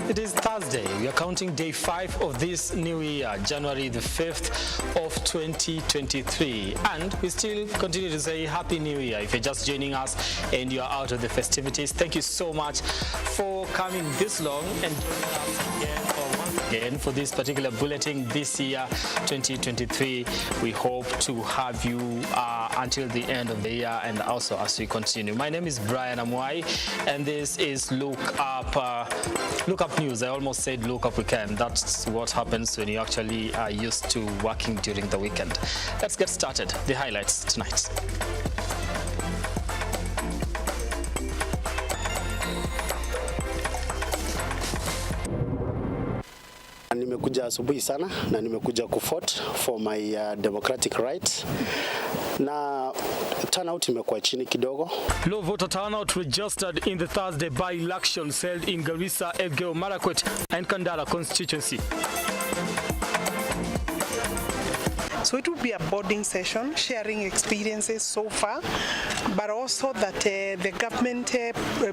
It is Thursday. We are counting day 5 of this new year, January the 5th of 2023. And we still continue to say Happy New Year. If you're just joining us and you're out of the festivities, thank you so much for coming this long and joining us again for this particular bulletin this year, 2023. We hope to have you until the end of the year and also as we continue. My name is Amwai and this is Look Up News. I almost said Look Up Weekend. That's what happens when you actually are used to working during the weekend. Let's get started. The highlights tonight. Nimekuja asubuhi sana na nimekuja kuvote for my democratic rights. Na turnout imekuwa chini kidogo. Low voter turnout registered in the Thursday by-elections held in Garissa, Elgeyo Marakwet and Kandara constituency. So it will be a bonding session, sharing experiences so far, but also that the government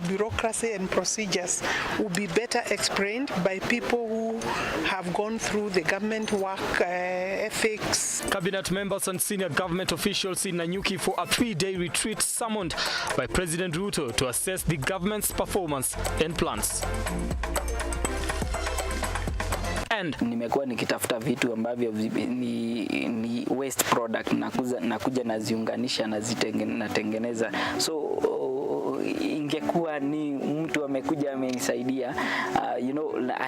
bureaucracy and procedures will be better explained by people who have gone through the government work ethics. Cabinet members and senior government officials in Nanyuki for a 3-day retreat summoned by President Ruto to assess the government's performance and plans. Nimekuwa nikitafuta vitu ambavyo ni waste product nakuja naziunganisha natengeneza. So ingekuwa ni mtu amekuja amenisaidia, I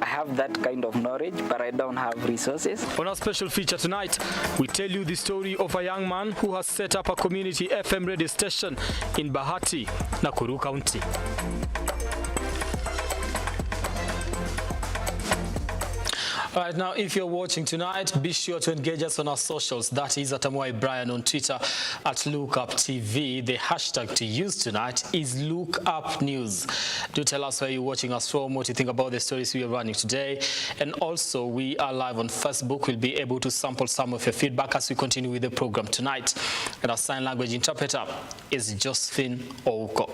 have that kind of knowledge but I don't have resources. On our special feature tonight, we tell you the story of a young man who has set up a community FM radio station in Bahati, Nakuru County. All right, now if you're watching tonight, be sure to engage us on our socials. That is at Amwai Brian on Twitter, at Lookuptv. The hashtag to use tonight is #LookUpNews. Do tell us where you're watching us from, what you think about the stories we are running today. And also, we are live on Facebook. We'll be able to sample some of your feedback as we continue with the program tonight. And our sign language interpreter is Josephine Ouko.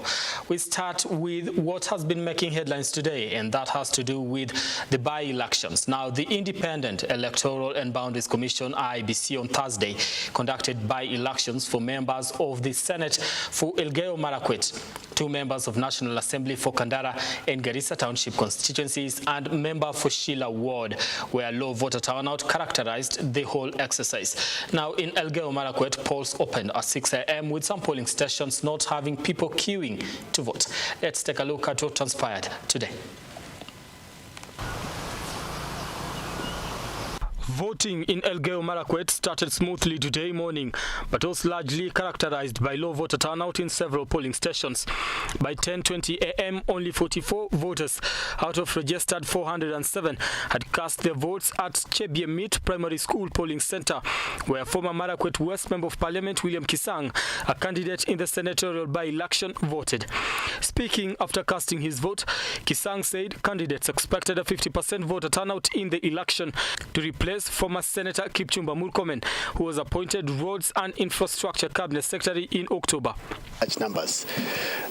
We start with what has been making headlines today, and that has to do with the by-elections. Now, the Independent Electoral and Boundaries Commission, IEBC, on Thursday conducted by-elections for members of the Senate for Elgeyo Marakwet, 2 members of National Assembly for Kandara and Garissa Township constituencies, and member for Sheila Ward, where low voter turnout characterized the whole exercise. Now, in Elgeyo Marakwet, polls opened at 6 a.m. with some polling stations not having people queuing to vote. Let's take a look at what transpired today. Voting in Elgeyo Marakwet started smoothly today morning, but was largely characterized by low voter turnout in several polling stations. By 10:20 a.m., only 44 voters out of registered 407 had cast their votes at Chebiemit Primary School polling center, where former Marakwet West Member of Parliament William Kisang, a candidate in the senatorial by-election, voted. Speaking after casting his vote, Kisang said candidates expected a 50% voter turnout in the election to replace former Senator Kipchumba Murkomen, who was appointed Roads and Infrastructure Cabinet Secretary in October. Large numbers.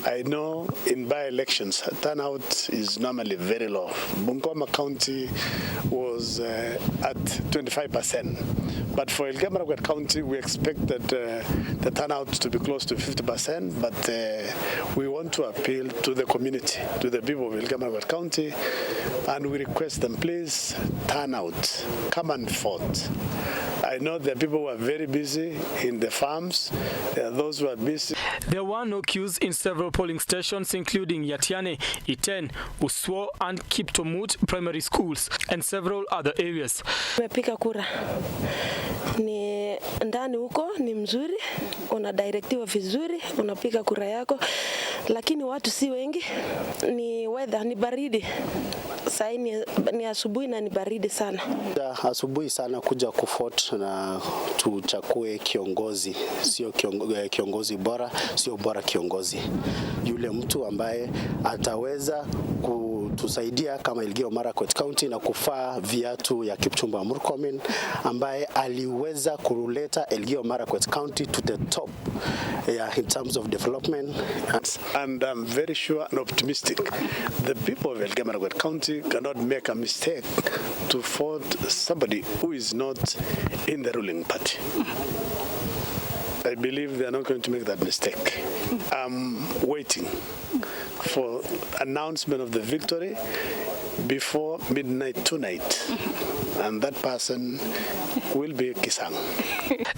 I know in by-elections, turnout is normally very low. Bungoma County was at 25%. But for Elgeyo Marakwet County, we expect that the turnout to be close to 50%, but we want to appeal to the community, to the people of Elgeyo Marakwet County, and we request them, please turn out, come and vote. I know there are people who are very busy in the farms. There are those who are busy. There were no queues in several polling stations, including Yatiane, Iten, Uswo, and Kiptomut primary schools, and several other areas. Tumepika kura. Ni ndani huko ni mzuri, unadirectiwa vizuri, unapiga kura yako, lakini watu si wengi. Ni weather, ni baridi. Sasa ni asubuhi na ni baridi sana. Asubuhi sana kuja kuvote na tuchakue kiongozi, sio kiongozi bora, sio bora kiongozi. Yule mtu ambaye ataweza kutusaidia kama Elgeyo Marakwet County na kufaa viatu ya Kipchumba Murkomen ambaye aliweza kuleta Elgeyo Marakwet County to the top in terms of development. And I'm very sure and optimistic the people of Elgeyo Marakwet County cannot make a mistake to vote somebody who is not in the ruling party. I believe they are not going to make that mistake. I'm waiting for announcement of the victory before midnight tonight, and that person will be Kisang.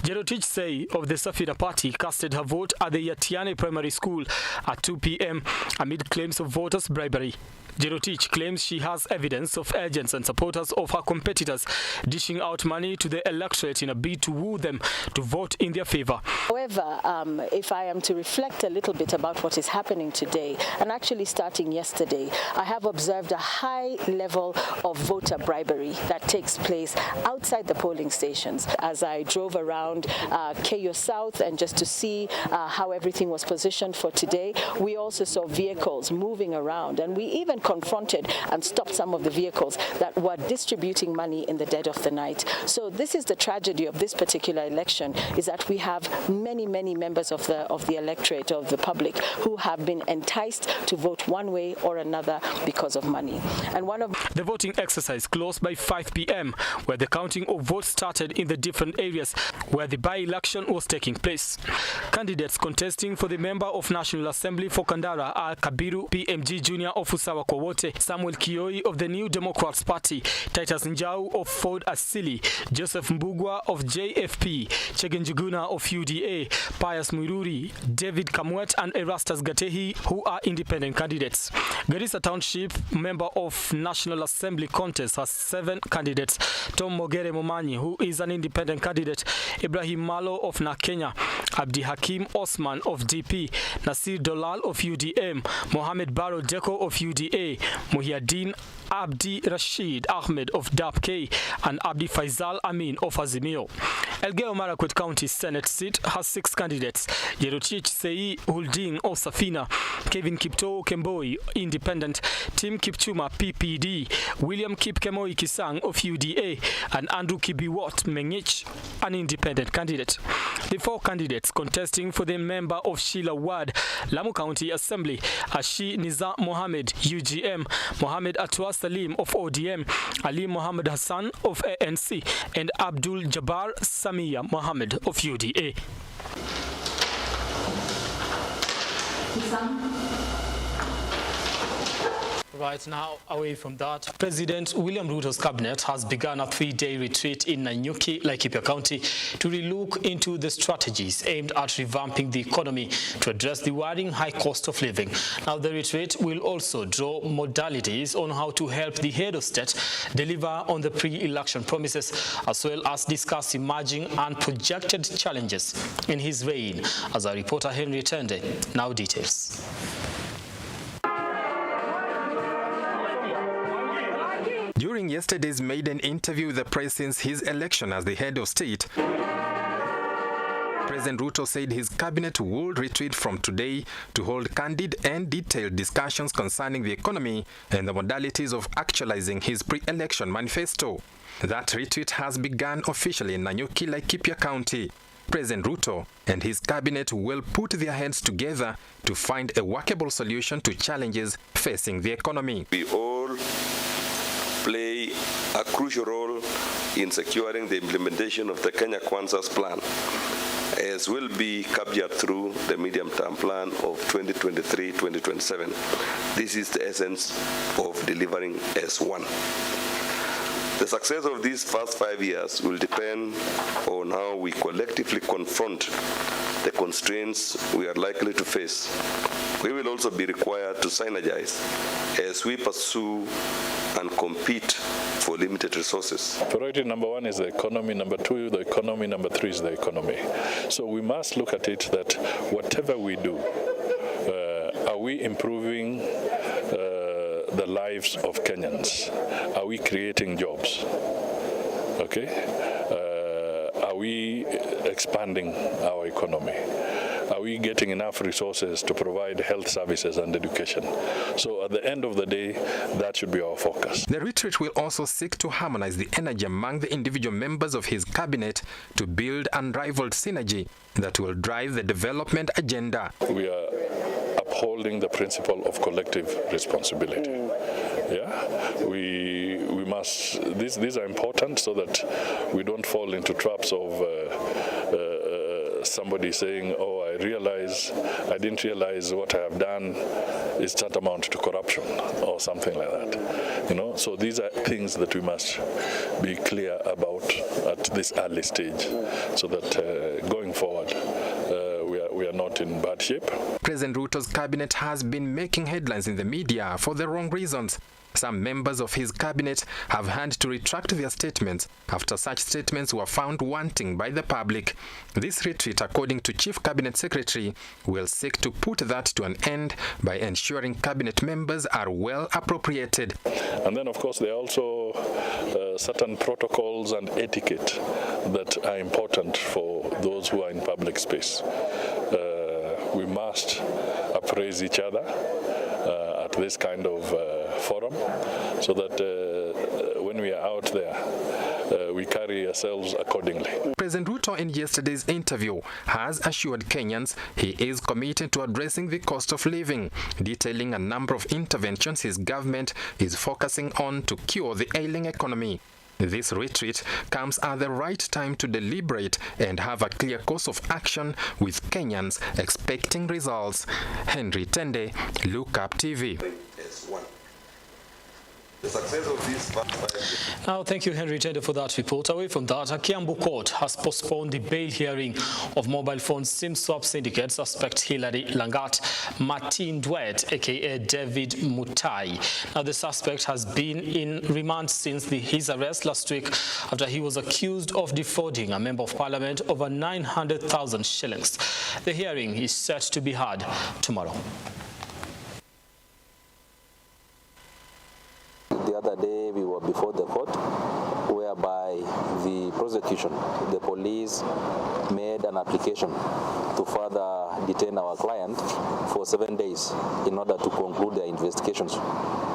Jerotich Sei of the Safina Party casted her vote at the Yatiane Primary School at 2 p.m. amid claims of voters' bribery. Jerotich claims she has evidence of agents and supporters of her competitors dishing out money to the electorate in a bid to woo them to vote in their favor. However, if I am to reflect a little bit about what is happening today, and actually starting yesterday, I have observed a high level of voter bribery that takes place outside the polling stations. As I drove around KO South and just to see how everything was positioned for today, we also saw vehicles moving around, and we even confronted and stopped some of the vehicles that were distributing money in the dead of the night. So this is the tragedy of this particular election, is that we have many members of the electorate, of the public, who have been enticed to vote one way or another because of money. And one of the voting exercise closed by 5 p.m. where the counting of votes started in the different areas where the by-election was taking place. Candidates contesting for the member of National Assembly for Kandara are Kabiru PMG Junior of Usawa Wote, Samuel Kioi of the New Democrats Party, Titus Njau of Ford Asili, Joseph Mbugwa of JFP, Chegen Njuguna of UDA, Pius Muiruri, David Kamwet and Erastus Gatehi, who are independent candidates. Garissa Township, member of National Assembly contest, has 7 candidates. Tom Mogere Momanyi, who is an independent candidate, Ibrahim Malo of Nakenya, Abdi Hakim Osman of DP, Nasir Dolal of UDM, Mohamed Baro Deko of UDA, Muhyiddin Abdi Rashid Ahmed of DAP-K, and Abdi Faisal Amin of Azimio. Elgeyo Marakwet County Senate seat has 6 candidates: Jerotich Sei Hulding of Safina, Kevin Kiptoo Kemboi, Independent, Tim Kipchuma PPD, William Kipkemoi Kisang of UDA, and Andrew Kibiwot Mengich, an independent candidate. The 4 candidates contesting for the member of Sheila Ward, Lamu County Assembly, Ashi Niza Mohammed, UGM, Mohammed Atwa Salim of ODM, Ali Mohammed Hassan of ANC, and Abdul Jabbar Samia Mohammed of UDA. Right now, away from that, President William Ruto's cabinet has begun a 3-day retreat in Nanyuki, Laikipia County, to relook into the strategies aimed at revamping the economy to address the worrying high cost of living. Now, the retreat will also draw modalities on how to help the head of state deliver on the pre-election promises, as well as discuss emerging and projected challenges in his reign. As our reporter Henry Tende now details. During yesterday's maiden interview with the press since his election as the head of state, President Ruto said his cabinet would retreat from today to hold candid and detailed discussions concerning the economy and the modalities of actualizing his pre-election manifesto. That retreat has begun officially in Nanyuki, Laikipia County. President Ruto and his cabinet will put their heads together to find a workable solution to challenges facing the economy. We all play a crucial role in securing the implementation of the Kenya Kwanza's plan, as will be captured through the medium-term plan of 2023-2027. This is the essence of delivering as one. The success of these first 5 years will depend on how we collectively confront the constraints we are likely to face. We will also be required to synergize as we pursue and compete for limited resources. Priority number 1 is the economy, number 2 the economy, number 3 is the economy. So we must look at it that whatever we do, are we improving the lives of Kenyans? Are we creating jobs? Okay? Are we expanding our economy? are we getting enough resources to provide health services and education? So at the end of the day, that should be our focus. The retreat will also seek to harmonize the energy among the individual members of his cabinet to build unrivaled synergy that will drive the development agenda. We are upholding the principle of collective responsibility. Yeah, we must. These are important so that we don't fall into traps of somebody saying, "Oh, I didn't realize what I have done is tantamount to corruption," or something like that. You know, so these are things that we must be clear about at this early stage, so that going forward, we are not in bad shape. President Ruto's cabinet has been making headlines in the media for the wrong reasons. Some members of his cabinet have had to retract their statements after such statements were found wanting by the public. This retreat, according to Chief Cabinet Secretary, will seek to put that to an end by ensuring cabinet members are well appropriated. And then, of course, there are also certain protocols and etiquette that are important for those who are in public space. We must appraise each other at this kind of forum, so that when we are out there, we carry ourselves accordingly. President Ruto, in yesterday's interview, has assured Kenyans he is committed to addressing the cost of living, detailing a number of interventions his government is focusing on to cure the ailing economy. This retreat comes at the right time to deliberate and have a clear course of action, with Kenyans expecting results. Henry Tende, Lookuptv. The success of this. Now, thank you, Henry Tende, for that report. Away from that, a Kiambu court has postponed the bail hearing of mobile phone SIM swap syndicate suspect Hilary Langat Martin Dwet, aka David Mutai. Now, the suspect has been in remand since his arrest last week after he was accused of defrauding a member of parliament over 900,000 shillings. The hearing is set to be heard tomorrow. The other day we were before the court, whereby the prosecution, the police, made an application to further detain our client for 7 days in order to conclude their investigations,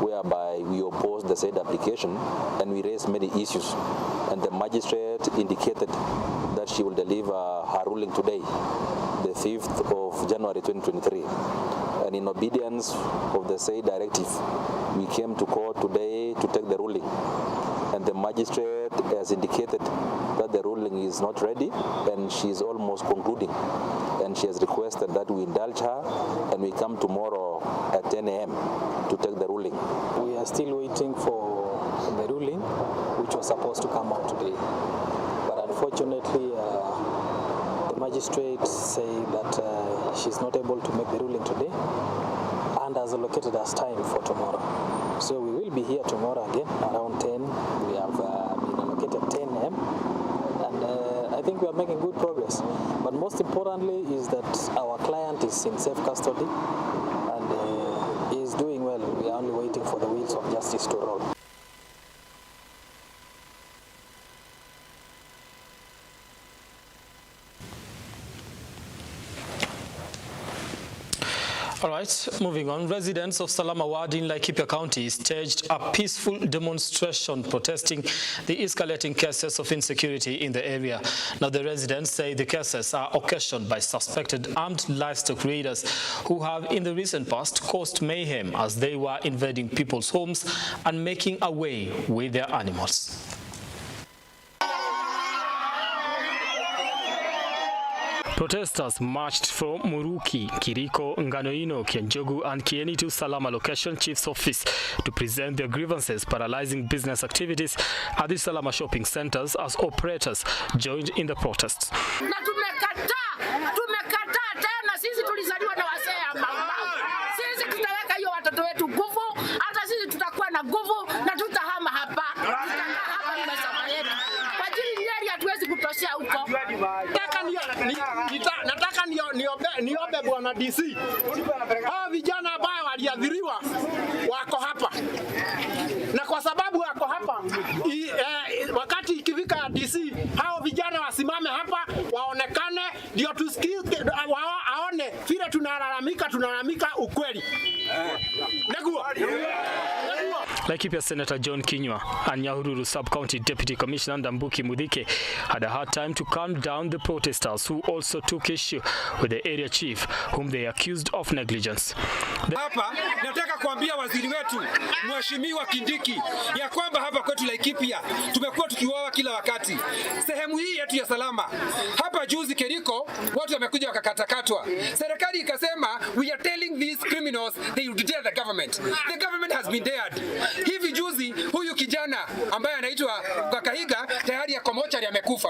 whereby we opposed the said application and we raised many issues. And the magistrate indicated that she will deliver her ruling today, the 5th of January 2023. And in obedience of the said directive, we came to court today to take the ruling. And the magistrate has indicated that the ruling is not ready and she is almost concluding. And she has requested that we indulge her and we come tomorrow at 10 a.m. to take the ruling. We are still waiting for the ruling, which was supposed to come out today. But unfortunately, the magistrate say that she's not able to make the ruling today and has allocated us time for tomorrow. So we will be here tomorrow again around 10. We have been allocated 10 a.m. and I think we are making good progress. But most importantly is that our client is in safe custody and is doing well. We are only waiting for the wheels of justice to roll. All right, moving on. Residents of Salama Ward in Laikipia County staged a peaceful demonstration protesting the escalating cases of insecurity in the area. Now, the residents say the cases are occasioned by suspected armed livestock raiders who have in the recent past caused mayhem as they were invading people's homes and making away with their animals. Protesters marched from Muruki, Kiriko, Nganoino, Kianjogu and Kieni to Salama Location Chief's office to present their grievances paralyzing business activities at the Salama shopping centers as operators joined in the protests. Na tumekataa tena, sisi tulizaliwa na wasee ambao sisi tutaweka hiyo watoto wetu nguvu, hata sisi tutakuwa na nguvu na tutahama hapa. Tutakaa hapa ni mashamba yetu. Kwa ajili Nyeri hatuwezi kutoshea huko. Nataka niombe bwana DC. Hao vijana ambao waliadhiriwa wako hapa. Na kwa sababu wako hapa, wakati ikifika DC, hao vijana wasimame hapa, waonekane, ndio tusikie Mudhoni. Negua. Laikipia Senator John Kinyua and Nyahururu Sub-County Deputy Commissioner Ndambuki Mudhike had a hard time to calm down the protesters who also took issue with the area chief, whom they accused of negligence. Hapa nataka kuambia waziri wetu Mheshimiwa Kindiki ya kwamba hapa kwetu Laikipia tumekuwa tukiuawa kila wakati. Sehemu hii yetu ya salama. Hapa juzi Keriko watu wamekuja wakakatakatwa. Serikali ikasema we are telling these criminals they will dare the government. The government has been dared. Hivi juzi huyu kijana ambaye anaitwa Kakahiga tayari ya komochari amekufa.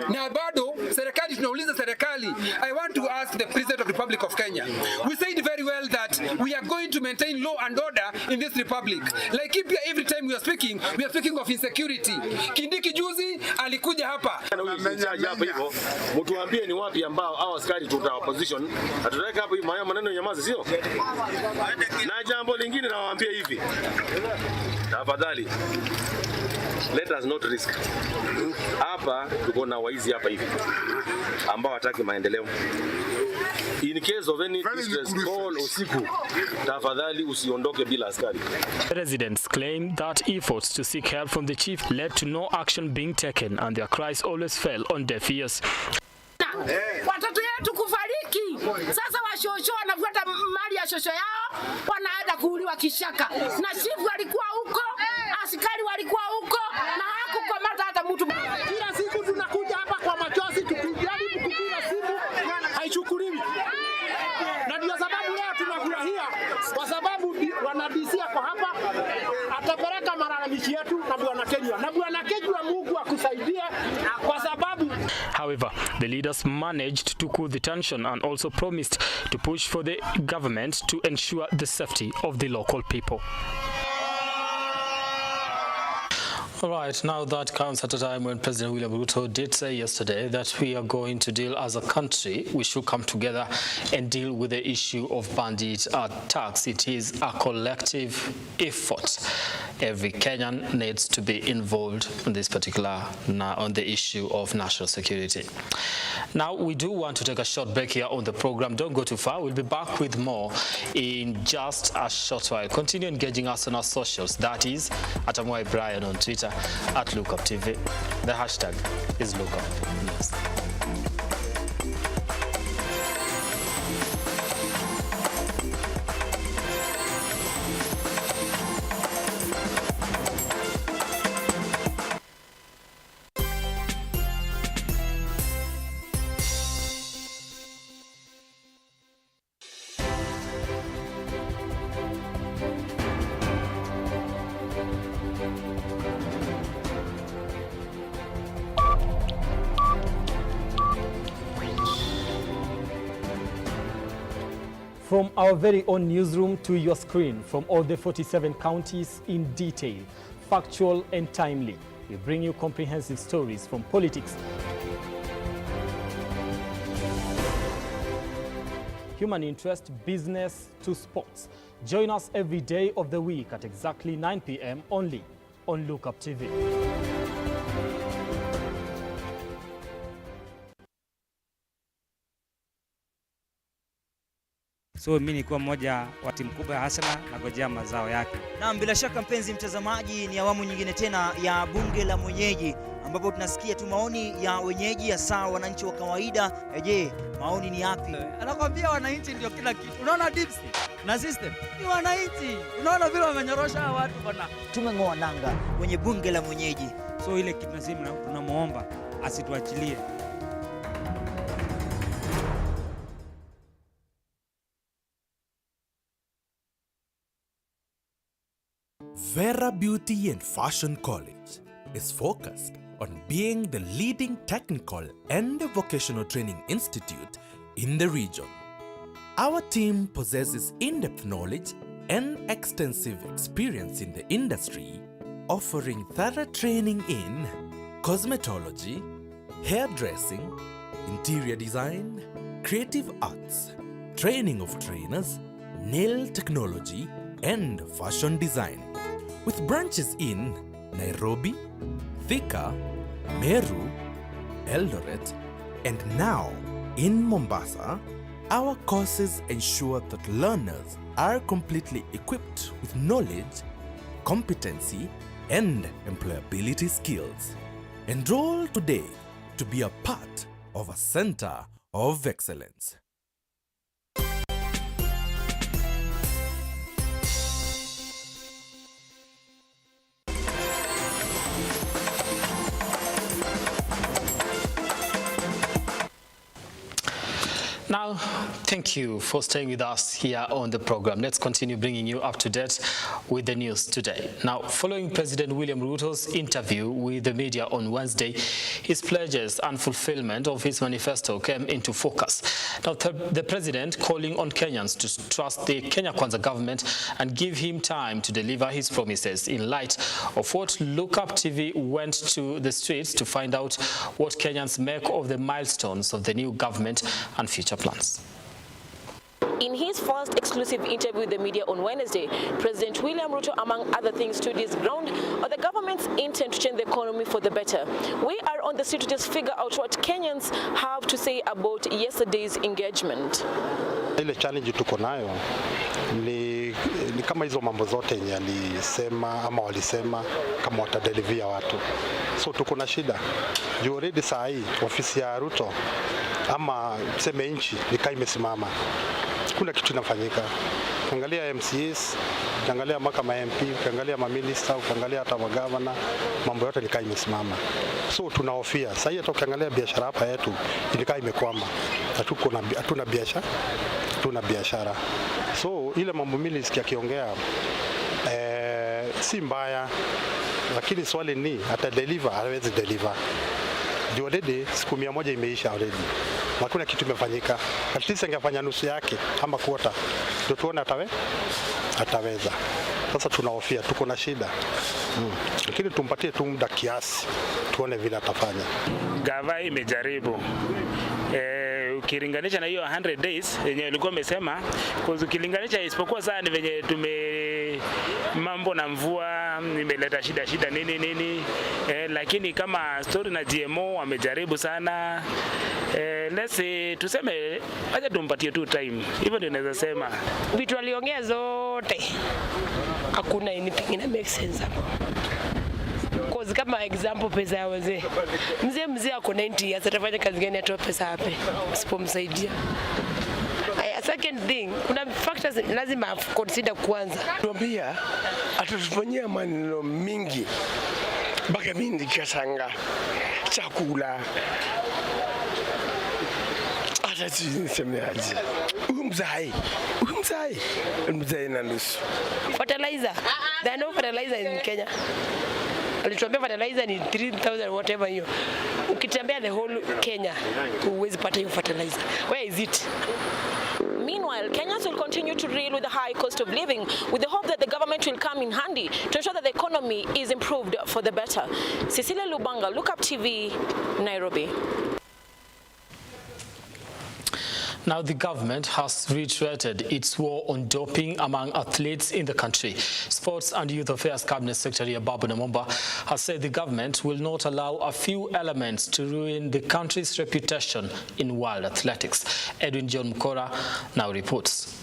Na bado serikali tunauliza serikali, I want to ask the President of the Republic of Kenya. We said very well that we are going to maintain law and order in this republic. Laikipia, every time we are speaking of insecurity. Kindiki juzi alikuja hapa. Hapa hivyo, mtuambie ni wapi ambao hao askari tuta opposition ataweka hapo hivi maneno nyamazi sio? Na jambo lingine nawaambia hivi. Tafadhali, let us not risk. Hapa tuko na waizi hapa hivi ambao hataki maendeleo. In case of any distress call usiku, tafadhali usiondoke bila askari. Residents claim that efforts to seek help from the chief led to no action being taken, and their cries always fell on deaf ears. Watoto yetu kufariki. Sasa washosho wanafuata mali ya shosho yao, wanaenda kuuliwa kishaka. Na chifu alikuwa huko, askari walikuwa huko, na hakukamata hata mtu. Kila siku tunakuja hapa kwa machozi tukijaribu kupiga simu haichukuliwi. Na ndio sababu leo tunafurahia kwa sababu wana DC kwa hapa atapeleka malalamishi yetu na Bwana Kenya. Na Bwana Kenya Mungu akusaidie kwa sababu. However, the leaders managed to cool the tension and also promised to push for the government to ensure the safety of the local people. All right, now that comes at a time when President William Ruto did say yesterday that we are going to deal as a country, we should come together and deal with the issue of bandit attacks. It is a collective effort. Every Kenyan needs to be involved in this particular, on the issue of national security. Now, we do want to take a short break here on the program. Don't go too far. We'll be back with more in just a short while. Continue engaging us on our socials. That is at Amwai Brian on Twitter, at Lookuptv. The hashtag is Lookupnews. From our very own newsroom to your screen, from all the 47 counties in detail, factual and timely, we bring you comprehensive stories from politics, human interest, business to sports. Join us every day of the week at exactly 9 p.m. only on Lookuptv. So mimi nilikuwa mmoja wa timu kubwa ya Hasla na ngojea mazao yake. Na bila shaka mpenzi mtazamaji, ni awamu nyingine tena ya bunge la mwenyeji ambapo tunasikia tu maoni ya wenyeji, hasa wananchi wa kawaida. Je, maoni ni yapi? Anakwambia wananchi ndio kila kitu. Unaona dips na system ni wananchi. Unaona vile wamenyorosha watu bwana. Tumeng'oa nanga kwenye bunge la mwenyeji. So ile kitu nasema tunamuomba asituachilie. Vera Beauty and Fashion College is focused on being the leading technical and vocational training institute in the region. Our team possesses in-depth knowledge and extensive experience in the industry, offering thorough training in cosmetology, hairdressing, interior design, creative arts, training of trainers, nail technology, and fashion design. With branches in Nairobi, Thika, Meru, Eldoret, and now in Mombasa, our courses ensure that learners are completely equipped with knowledge, competency, and employability skills. Enroll today to be a part of a center of excellence. Now, thank you for staying with us here on the program. Let's continue bringing you up to date with the news today. Now, following President William Ruto's interview with the media on Wednesday, his pledges and fulfillment of his manifesto came into focus. Now, the president calling on Kenyans to trust the Kenya Kwanza government and give him time to deliver his promises in light of what Lookuptv went to the streets to find out what Kenyans make of the milestones of the new government and future plans. In his first exclusive interview with the media on Wednesday, President William Ruto, among other things, stood his ground on the government's intent to change the economy for the better. We are on the street to just figure out what Kenyans have to say about yesterday's engagement. Ile challenge tuko nayo ni kama hizo mambo zote yenye alisema ama walisema kama watadelivia watu. So tuko na shida. Juu already saa hii ofisi ya Ruto ama tuseme nchi nikaa imesimama. Kuna kitu inafanyika. Ukiangalia MCAs, ukiangalia mahakama ya MP, ukiangalia maminista, ukiangalia hata magavana, mambo yote nikaa imesimama. So tunahofia. Sasa hata ukiangalia biashara hapa yetu ilikaa imekwama. Hatuna biashara. So ile mambo mimi nisikia kiongea si mbaya, lakini swali ni atadeliver, hawezi deliver. Juu already siku 100 imeisha already. Hakuna kitu imefanyika. At least angefanya nusu yake ama quarter. Ndio tuone ataweza. Sasa tunahofia tuko na shida. Lakini tumpatie tu muda kiasi tuone vile atafanya. Gava imejaribu. Ukilinganisha na hiyo 100 days yenye ilikuwa imesema, ukilinganisha isipokuwa sana venye mambo na mvua imeleta shida nini lakini kama story na GMO wamejaribu sana. Let's say tuseme acha tumpatie tu time. Hivyo ndio naweza sema. Vitu aliongea zote hakuna anything ina make sense hapo. Cause kama example pesa ya wazee. Mzee ako 90 years atafanya kazi gani atoe pesa hape? Usipomsaidia. Second thing, kuna factors lazima consider kwanza. Tuambia atatufanyia maneno mingi. Mpaka mimi nikashanga chakula. Hata nisemeaje. Mzai na nusu. Fertilizer. There are no fertilizer in Kenya. Alituambia fertilizer ni 3,000 whatever hiyo. Ukitembea the whole Kenya, huwezi pata hiyo fertilizer. Where is it? Meanwhile, Kenyans will continue to reel with the high cost of living with the hope that the government will come in handy to ensure that the economy is improved for the better. Cecilia Lubanga, Lookuptv, Nairobi. Now, the government has reiterated its war on doping among athletes in the country. Sports and Youth Affairs Cabinet Secretary Babu Namomba has said the government will not allow a few elements to ruin the country's reputation in world athletics. Edwin John Mkora now reports.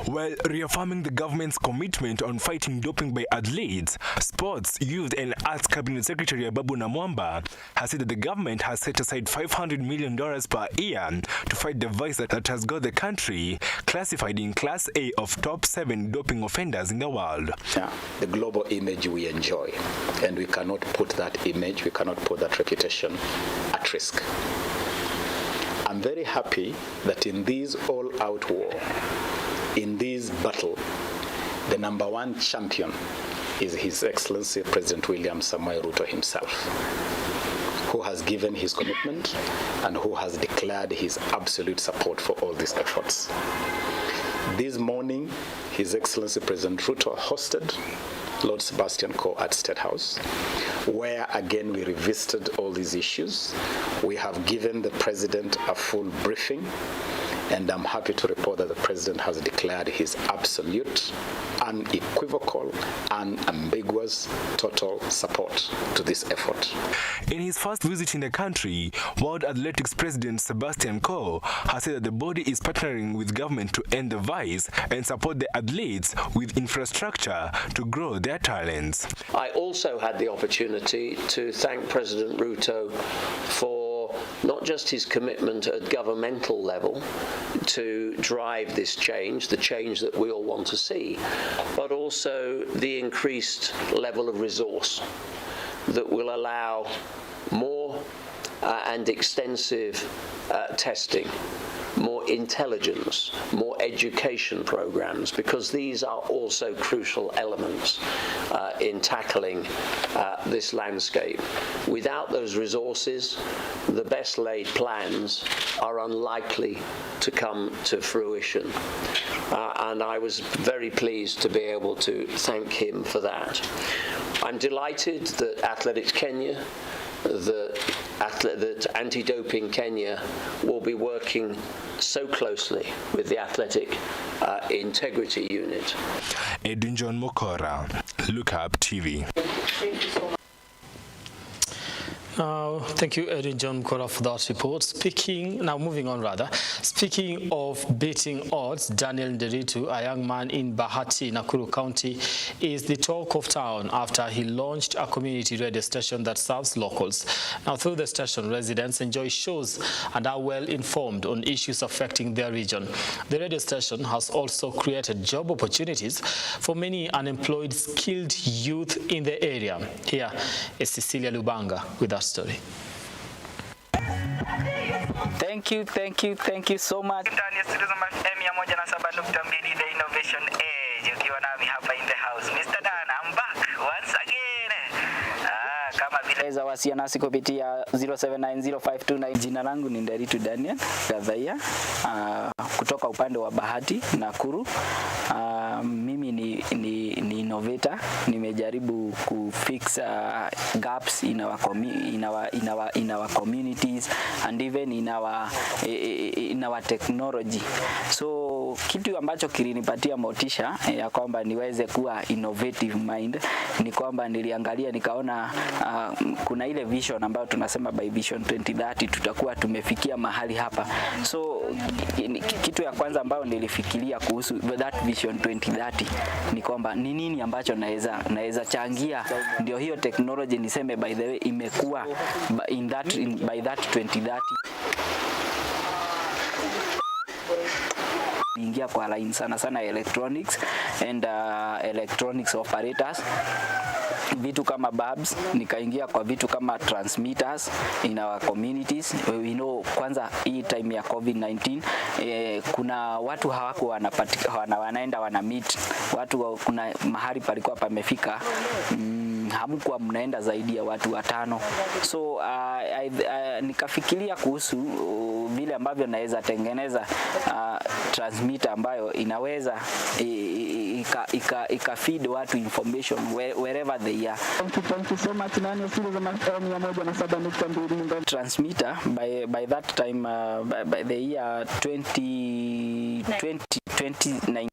While reaffirming the government's commitment on fighting doping by athletes, Sports, Youth and Arts Cabinet Secretary Babu Namwamba has said that the government has set aside $500 million per year to fight the vice that has got the country classified in Class A of top 7 doping offenders in the world. The global image we enjoy, and we cannot put that image, we cannot put that reputation at risk. I'm very happy that in this all-out war, in this battle, the #1 champion is His Excellency President William Samoei Ruto himself, who has given his commitment and who has declared his absolute support for all these efforts. This morning, His Excellency President Ruto hosted Lord Sebastian Coe at State House, where again we revisited all these issues. We have given the President a full briefing And I'm happy to report that the President has declared his absolute, unequivocal, unambiguous, total support to this effort. In his first visit in the country, World Athletics President Sebastian Coe has said that the body is partnering with government to end the vice and support the athletes with infrastructure to grow their talents. I also had the opportunity to thank President Ruto for not just his commitment at governmental level to drive this change, the change that we all want to see, but also the increased level of resource that will allow more and extensive testing, more intelligence, more education programs, because these are also crucial elements in tackling this landscape. Without those resources, the best laid plans are unlikely to come to fruition. And I was very pleased to be able to thank him for that. I'm delighted that Athletics Kenya, that Anti-Doping Kenya will be working so closely with the Athletic Integrity Unit. Edwin John Mokora, Lookuptv. Thank you, Edwin John Mokora, for that report. Moving on. Speaking of beating odds, Daniel Nderitu, a young man in Bahati, Nakuru County, is the talk of town after he launched a community radio station that serves locals. Now, through the station, residents enjoy shows and are well informed on issues affecting their region. The radio station has also created job opportunities for many unemployed, skilled youth in the area. Here is Cecilia Lubanga with that story. Thank you so much. Ndani ya studio za M107.2 The Innovation Age, ukiwa nami hapa in the house. Mr. Dan, I'm back once again. Kama vile za wasia nasi kupitia 079052. Jina langu ni Nderitu Daniel Gadhaia, kutoka upande wa Bahati, Nakuru. Mimi ni innovator. Nimejaribu kufix gaps in our communities and even in our technology. So kitu ambacho kilinipatia motisha ya kwamba niweze kuwa innovative mind ni kwamba niliangalia nikaona kuna ile vision ambayo tunasema by vision 2030 tutakuwa tumefikia mahali hapa. So kitu ya kwanza ambayo nilifikiria kuhusu that vision 2030 ni kwamba ni nini ambacho naweza changia ndio hiyo technology niseme by the way imekuwa by that 2030 ingia kwa line sana electronics and electronics operators, vitu kama bulbs, nikaingia kwa vitu kama transmitters in our communities. We know kwanza hii time ya COVID-19 kuna watu hawako wanaenda wana meet watu, kuna mahali palikuwa pamefika hamkuwa mnaenda zaidi ya watu 5. So nikafikiria kuhusu vile ambavyo naweza tengeneza transmitter ambayo inaweza feed watu information wherever they are. Thank you so much. Nani studio za M107.2 transmitter by that time by the year 2019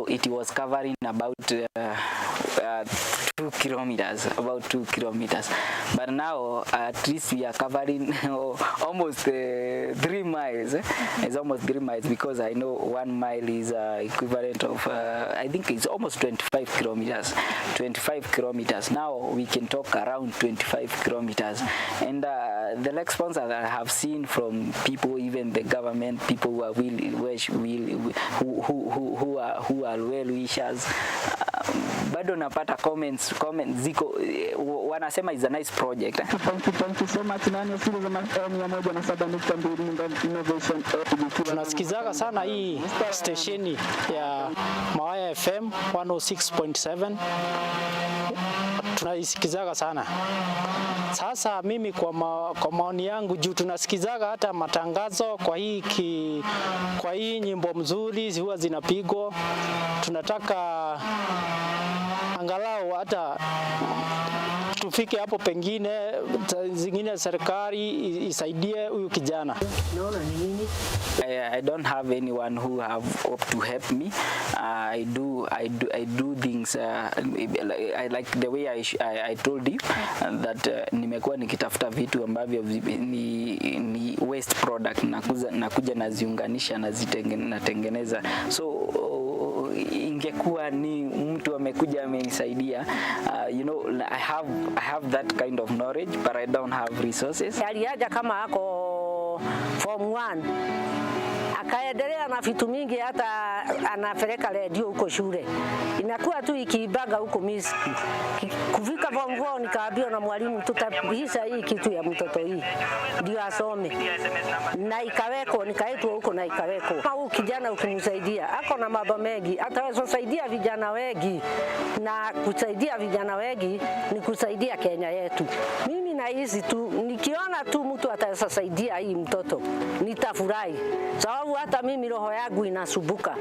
it was covering about 2 kilometers, but now at least we are covering almost 3 miles. It's almost 3 miles because I know 1 mile is equivalent of I think it's almost 25 kilometers. Now we can talk around 25 kilometers, and the response that I have seen from people, even the government, people who are who are well wishers, bado napata comments ziko wanasema is a nice project. Thank you so much. Nani studio za M107.2 Innovation. Tunasikizaga sana hii stesheni ya Amwai FM 106.7, tunaisikizaga sana. Sasa mimi kwa maoni yangu, juu tunasikizaga hata matangazo kwa hii nyimbo mzuri huwa zinapigwa, tunataka angalau hata tufike hapo, pengine zingine serikali isaidie huyu kijana. Naona ni nini? I don't have anyone who have hope to help me. I do things I like the way I told you that nimekuwa nikitafuta vitu ambavyo ni waste product nakuja naziunganisha natengeneza. So ingekuwa ni mtu amekuja amenisaidia, you know, I have that kind of knowledge but I don't have resources. Aliaja kama ako form 1 akaendelea na vitu mingi, hata anapeleka redio huko shule, inakuwa tu ikiibaga huko Misri. Kufika form 4 nikaambiwa na mwalimu, tutapisha hii kitu ya mtoto hii ndio asome, na ikaweko, nikaitwa huko na ikaweko. Huyu kijana ukimsaidia ako na mambo mengi, ataweza kusaidia vijana wengi, na kusaidia vijana wengi ni kusaidia Kenya yetu. Mimi nahisi tu nikiona tu mtu atasaidia hii mtoto nitafurahi, sababu hata mimi roho yangu inasubuka.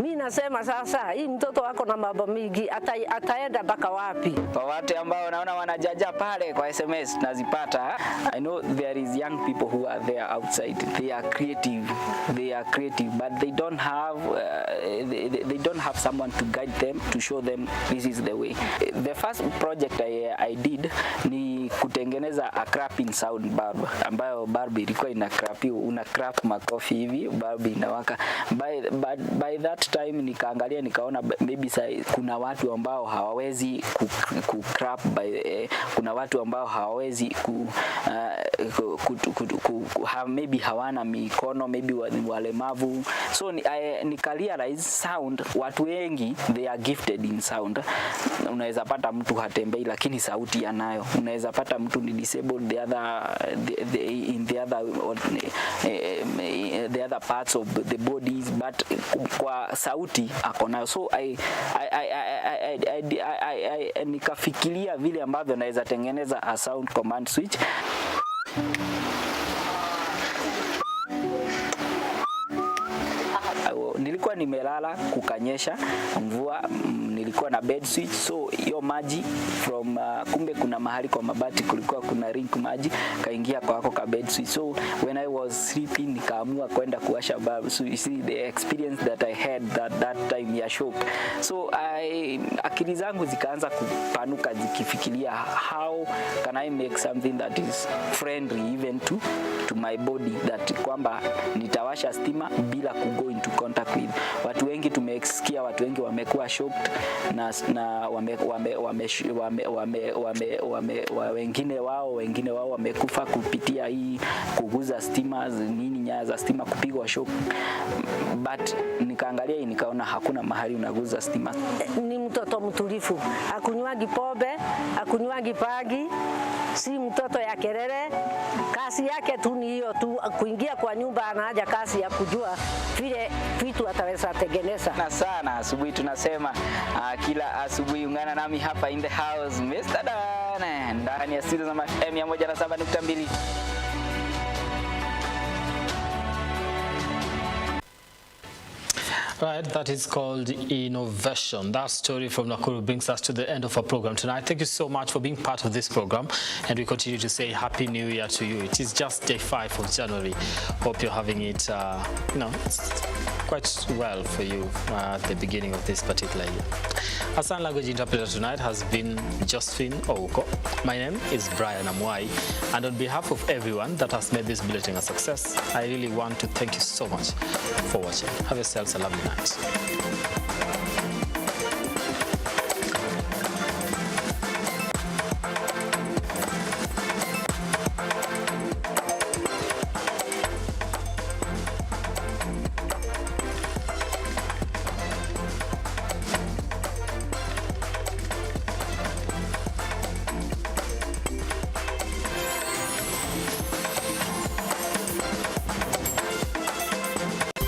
Mimi nasema sasa hii mtoto wako na mambo mingi, ataenda mpaka wapi? Kwa watu ambao naona wanajaja pale kwa SMS nazipata, I know there is young people who are there outside. They are creative but they don't have someone to guide them, to show them this is the way. The first project I did ni kutengeneza a clapping sound bulb, ambayo bulb ilikuwa ina clap makofi hivi, bulb inawaka. By that time nikaangalia nikaona maybe kuna watu ambao hawawezi ku clap, kuna watu ambao hawawezi maybe hawana mikono, maybe walemavu. So nikarealize sound, watu wengi they are gifted in sound. Unaweza pata mtu hatembei lakini sauti anayo. Unaweza pata mtu ni disabled in the other parts of the bodies, but kwa sauti ako nayo. So nikafikiria vile ambavyo naweza tengeneza a sound command switch. Nilikuwa nimelala kukanyesha mvua, nilikuwa na bed switch, so hiyo maji from kumbe kuna mahali kwa mabati kulikuwa kuna rink maji kaingia kwa ka bed switch. So when I was sleeping nikaamua kwenda kuwasha bulb. So you see the experience that I had that time ya shock. So akili zangu zikaanza kupanuka zikifikiria how can I make something that is friendly even to my body, that kwamba nitawasha stima bila go into contact with. Watu wengi tumesikia, watu wengi wamekuwa shocked na wengine wao wamekufa kupitia hii kuguza stima, nyaya za stima kupigwa shock. But nikaangalia nikaona hakuna mahali unaguza stima. Ni mtoto mtulifu, akunywangi pombe, akunywangi pagi, si mtoto ya kelele. Kazi yake tu ni hiyo tu, kuingia kwa nyumba anaja kazi ya kujua vile vitu ataweza tengeneza. Na sana asubuhi tunasema kila asubuhi ungana nami hapa in the house Mr. Dan ndani ya studio za M107.2. Right, that is called innovation. That story from Nakuru brings us to the end of our program tonight. Thank you so much for being part of this program, and we continue to say Happy New Year to you. It is just day 5 of January. Hope you're having it, quite well for you at the beginning of this particular year. Our sign language interpreter tonight has been Josephine Ouko. My name is Brian Amwai, and on behalf of everyone that has made this bulletin a success, I really want to thank you so much for watching. Have yourselves a lovely night.